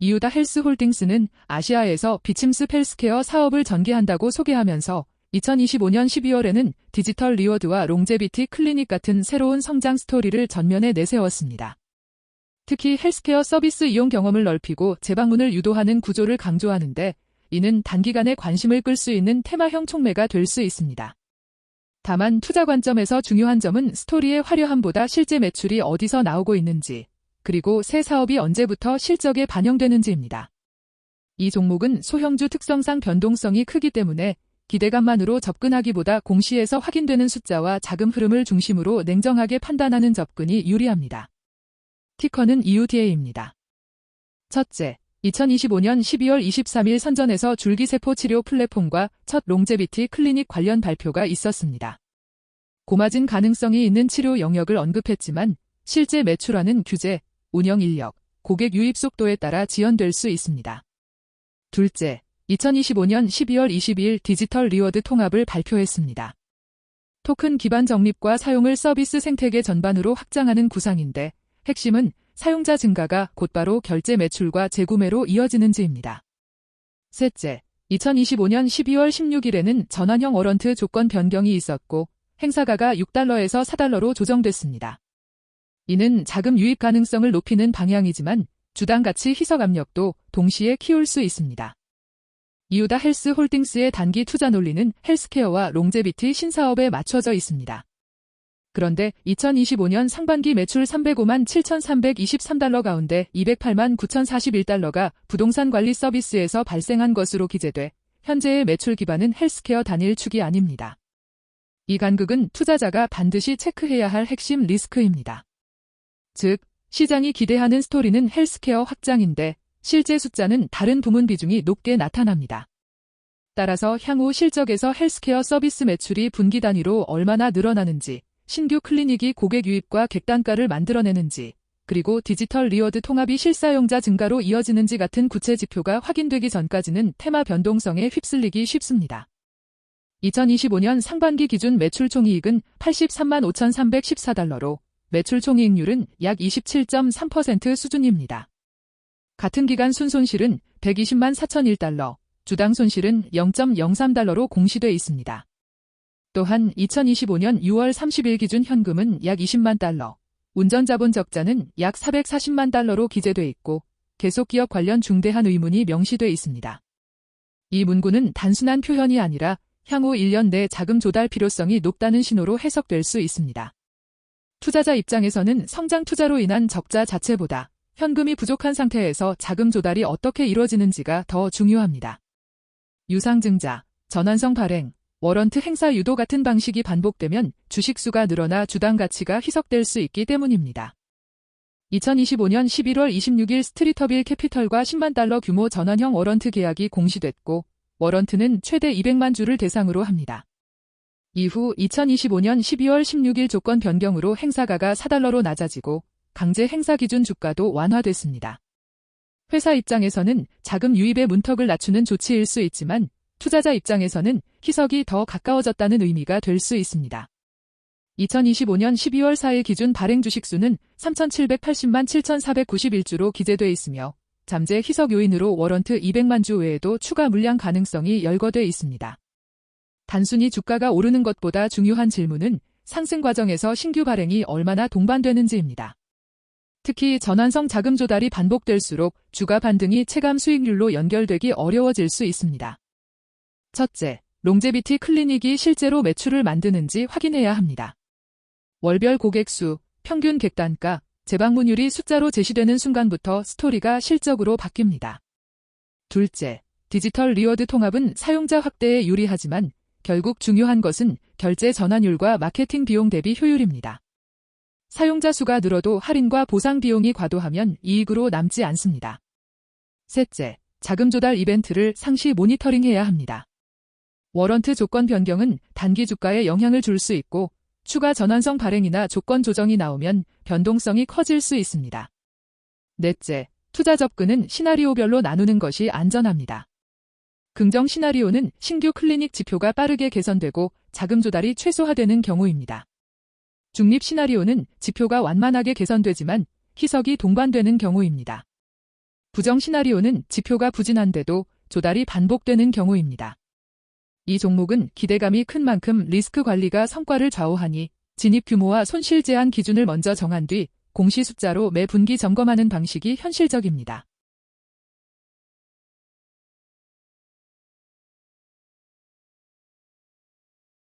이유다 헬스홀딩스는 아시아에서 비침스 헬스케어 사업을 전개한다고 소개하면서 2025년 12월에는 디지털 리워드와 롱제비티 클리닉 같은 새로운 성장 스토리를 전면에 내세웠습니다. 특히 헬스케어 서비스 이용 경험을 넓히고 재방문을 유도하는 구조를 강조하는데 이는 단기간에 관심을 끌 수 있는 테마형 촉매가 될 수 있습니다. 다만 투자 관점에서 중요한 점은 스토리의 화려함보다 실제 매출이 어디서 나오고 있는지, 그리고 새 사업이 언제부터 실적에 반영되는지입니다. 이 종목은 소형주 특성상 변동성이 크기 때문에 기대감만으로 접근하기보다 공시에서 확인되는 숫자와 자금 흐름을 중심으로 냉정하게 판단하는 접근이 유리합니다. 티커는 EUDA입니다. 첫째, 2025년 12월 23일 선전에서 줄기세포 치료 플랫폼과 첫 롱제비티 클리닉 관련 발표가 있었습니다. 고마진 가능성이 있는 치료 영역을 언급했지만 실제 매출화는 규제, 운영 인력, 고객 유입 속도에 따라 지연될 수 있습니다. 둘째, 2025년 12월 22일 디지털 리워드 통합을 발표했습니다. 토큰 기반 적립과 사용을 서비스 생태계 전반으로 확장하는 구상인데 핵심은 사용자 증가가 곧바로 결제 매출과 재구매로 이어지는지입니다. 셋째, 2025년 12월 16일에는 전환형 워런트 조건 변경이 있었고 행사가가 $6에서 $4로 조정됐습니다. 이는 자금 유입 가능성을 높이는 방향이지만 주당 가치 희석 압력도 동시에 키울 수 있습니다. 이유다 헬스홀딩스의 단기 투자 논리는 헬스케어와 롱제비티 신사업에 맞춰져 있습니다. 그런데 2025년 상반기 매출 $305만 7,323 가운데 $208만 9,041가 부동산 관리 서비스에서 발생한 것으로 기재돼 현재의 매출 기반은 헬스케어 단일 축이 아닙니다. 이 간극은 투자자가 반드시 체크해야 할 핵심 리스크입니다. 즉, 시장이 기대하는 스토리는 헬스케어 확장인데 실제 숫자는 다른 부문 비중이 높게 나타납니다. 따라서 향후 실적에서 헬스케어 서비스 매출이 분기 단위로 얼마나 늘어나는지, 신규 클리닉이 고객 유입과 객단가를 만들어내는지, 그리고 디지털 리워드 통합이 실사용자 증가로 이어지는지 같은 구체 지표가 확인되기 전까지는 테마 변동성에 휩쓸리기 쉽습니다. 2025년 상반기 기준 매출 총이익은 $83만 5,314로 매출 총이익률은 약 27.3% 수준입니다. 같은 기간 순손실은 $120만 4,001, 주당 손실은 $0.03로 공시돼 있습니다. 또한 2025년 6월 30일 기준 현금은 약 $20만, 운전자본 적자는 약 $440만 기재돼 있고 계속 기업 관련 중대한 의문이 명시돼 있습니다. 이 문구는 단순한 표현이 아니라 향후 1년 내 자금 조달 필요성이 높다는 신호로 해석될 수 있습니다. 투자자 입장에서는 성장 투자로 인한 적자 자체보다 현금이 부족한 상태에서 자금 조달이 어떻게 이루어지는지가 더 중요합니다. 유상증자, 전환성 발행, 워런트 행사 유도 같은 방식이 반복되면 주식수가 늘어나 주당 가치가 희석될 수 있기 때문입니다. 2025년 11월 26일 스트리터빌 캐피털과 $10만 규모 전환형 워런트 계약이 공시됐고 워런트는 최대 200만 주를 대상으로 합니다. 이후 2025년 12월 16일 조건 변경으로 행사가가 $4로 낮아지고 강제 행사 기준 주가도 완화됐습니다. 회사 입장에서는 자금 유입의 문턱을 낮추는 조치일 수 있지만 투자자 입장에서는 희석이 더 가까워졌다는 의미가 될 수 있습니다. 2025년 12월 4일 기준 발행 주식수는 3,780만 7,491주로 기재돼 있으며 잠재 희석 요인으로 워런트 200만 주 외에도 추가 물량 가능성이 열거돼 있습니다. 단순히 주가가 오르는 것보다 중요한 질문은 상승 과정에서 신규 발행이 얼마나 동반되는지입니다. 특히 전환성 자금 조달이 반복될수록 주가 반등이 체감 수익률로 연결되기 어려워질 수 있습니다. 첫째, 롱제비티 클리닉이 실제로 매출을 만드는지 확인해야 합니다. 월별 고객 수, 평균 객단가, 재방문율이 숫자로 제시되는 순간부터 스토리가 실적으로 바뀝니다. 둘째, 디지털 리워드 통합은 사용자 확대에 유리하지만 결국 중요한 것은 결제 전환율과 마케팅 비용 대비 효율입니다. 사용자 수가 늘어도 할인과 보상 비용이 과도하면 이익으로 남지 않습니다. 셋째, 자금 조달 이벤트를 상시 모니터링해야 합니다. 워런트 조건 변경은 단기 주가에 영향을 줄 수 있고 추가 전환성 발행이나 조건 조정이 나오면 변동성이 커질 수 있습니다. 넷째, 투자 접근은 시나리오별로 나누는 것이 안전합니다. 긍정 시나리오는 신규 클리닉 지표가 빠르게 개선되고 자금 조달이 최소화되는 경우입니다. 중립 시나리오는 지표가 완만하게 개선되지만 희석이 동반되는 경우입니다. 부정 시나리오는 지표가 부진한데도 조달이 반복되는 경우입니다. 이 종목은 기대감이 큰 만큼 리스크 관리가 성과를 좌우하니 진입 규모와 손실 제한 기준을 먼저 정한 뒤 공시 숫자로 매 분기 점검하는 방식이 현실적입니다.